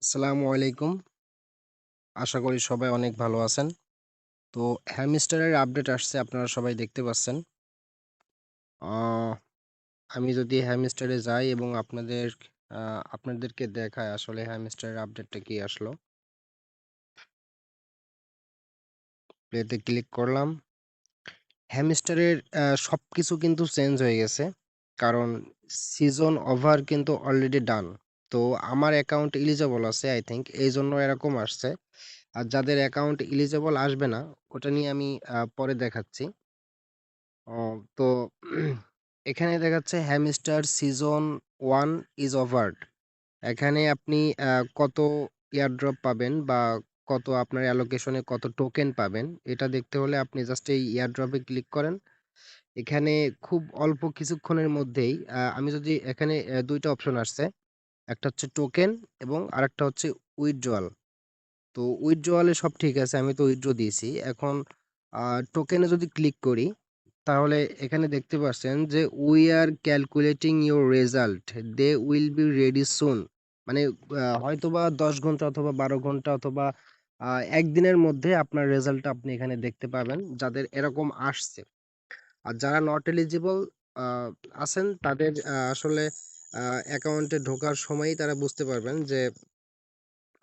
আসসালামু আলাইকুম। আশা করি সবাই অনেক ভালো আছেন। তো হ্যামস্টারের আপডেট আসছে আপনারা সবাই দেখতে পাচ্ছেন। আ আমি যদি হ্যামস্টারে যাই এবং আপনাদেরকে দেখাই আসলে হ্যামস্টারের আপডেটটা কি আসলো। প্লেতে ক্লিক করলাম। হ্যামস্টারের সবকিছু কিন্তু চেঞ্জ হয়ে গেছে। কারণ সিজন ওভার কিন্তু অলরেডি ডান। তো আমার অ্যাকাউন্ট এলিজিবল আছে আই থিংক এইজন্য এরকম আসছে। আর যাদের অ্যাকাউন্ট এলিজিবল আসবে না ওটা নিয়ে আমি পরে দেখাচ্ছি। ও তো এখানে দেখাচ্ছে হ্যামস্টার সিজন 1 ইজ ওভারড। এখানে আপনি কত এয়ারড্রপ পাবেন বা কত আপনার অ্যালোকেশনে কত টোকেন পাবেন এটা দেখতে হলে আপনি জাস্ট এই এয়ারড্রপে ক্লিক করেন। এখানে খুব অল্প কিছুক্ষণের মধ্যেই আমি যদি এখানে ২ টা অপশন আসছে। একটা হচ্ছে টোকেন এবং আরেকটা হচ্ছে উইথড্রয়াল। তো উইথড্রয়াল এ সব ঠিক আছে। আমি তো উইথড্র দিয়েছি। এখন আ টোকেন এ যদি ক্লিক করি, তাহলে এখানে দেখতে পাচ্ছেন যে "We are calculating your result. They will be ready soon." মানে হয়তোবা ১০ ঘন্টা অথবা ১২ ঘন্টা অথবা আ ১ দিনের মধ্যে আপনার রেজাল্টটা আপনি এখানে দেখতে পাবেন, যাদের এরকম আসছে। আর যারা নট এলিজিবল আ আছেন তাদের আসলে অ্যাকাউন্টে ঢোকার সময়ই তারা বুঝতে পারবেন যে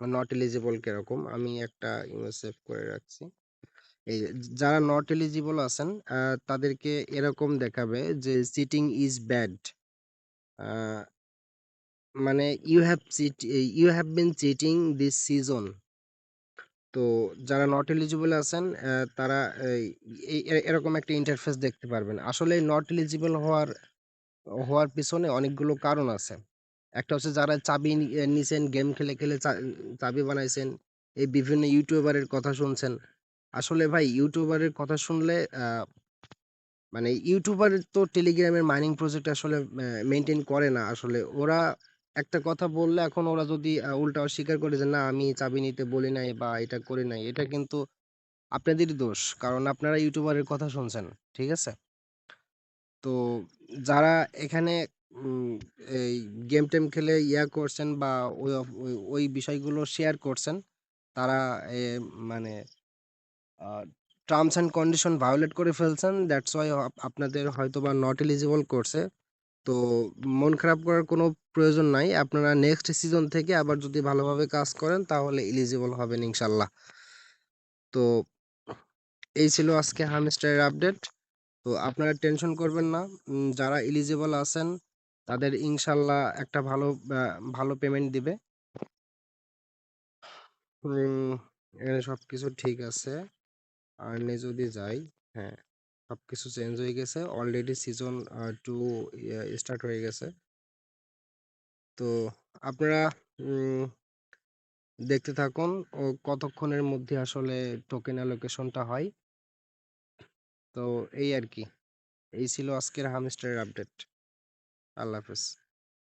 নট এলিজিবল কিরকম। আমি একটা ইমেজ সেভ করে রাখছি। এই যে যারা নট এলিজিবল আছেন তাদেরকে এরকম দেখাবে যে চিটিং ইজ ব্যাড। আ মানে you have been cheating this season. তো যারা নট এলিজিবল আছেন তারা এই এরকম একটা ইন্টারফেস দেখতে পারবেন। আসলে নট এলিজিবল হওয়ার পিছনে অনেকগুলো কারণ আছে। একটা হচ্ছে যারা চাবি নিছেন গেম খেলে চাবি বানাইছেন। এই বিভিন্ন ইউটিউবারের কথা শুনছেন। আসলে ভাই ইউটিউবারের কথা শুনলে মানে ইউটিউবারের তো টেলিগ্রামের মাইনিং প্রজেক্ট আসলে মেইনটেইন করে না আসলে। ওরা একটা কথা বললে এখন ওরা যদি উল্টা অস্বীকার করে যে, "না আমি চাবি নিতে বলি নাই বা এটা করি নাই।" এটা কিন্তু আপনাদেরই দোষ। কারণ আপনারা ইউটিউবারের কথা শুনছেন। ঠিক আছে? তো যারা এখানে উম এই গেম-টেম খেলে করছেন বা ওই বিষয়গুলো শেয়ার করছেন, তারা এ মানে আ টার্মস অ্যান্ড কন্ডিশন ভায়োলেট করে ফেলছেন। দ্যাটস ওয়াই আপনাদের হয়তোবা নট এলিজিবল করছে। তো মন খারাপ করার কোনো প্রয়োজন নাই। আপনারা নেক্সট সিজন থেকে আবার যদি ভালোভাবে কাজ করেন তাহলে এলিজিবল হবেন ইনশাআল্লাহ। তো এই ছিল আজকে হামস্টারের আপডেট। তো আপনারা টেনশন করবেন না। যারা এলিজিবল আছেন তাদের ইনশাআল্লাহ একটা ভালো পেমেন্ট দিবে। উম এখানে সবকিছু ঠিক আছে। আর্নে যদি যাই, হ্যাঁ, সবকিছু চেঞ্জ হয়ে গেছে। অলরেডি সিজন 2 স্টার্ট হয়ে গেছে। তো আপনারা উম দেখতে থাকুন ও কতক্ষণের মধ্যে আসলে টোকেন অ্যালোকেশনটা হয়। তো এই আরকি। এই ছিল আজকের হামস্টারের আপডেট। আল্লাহ হাফেজ।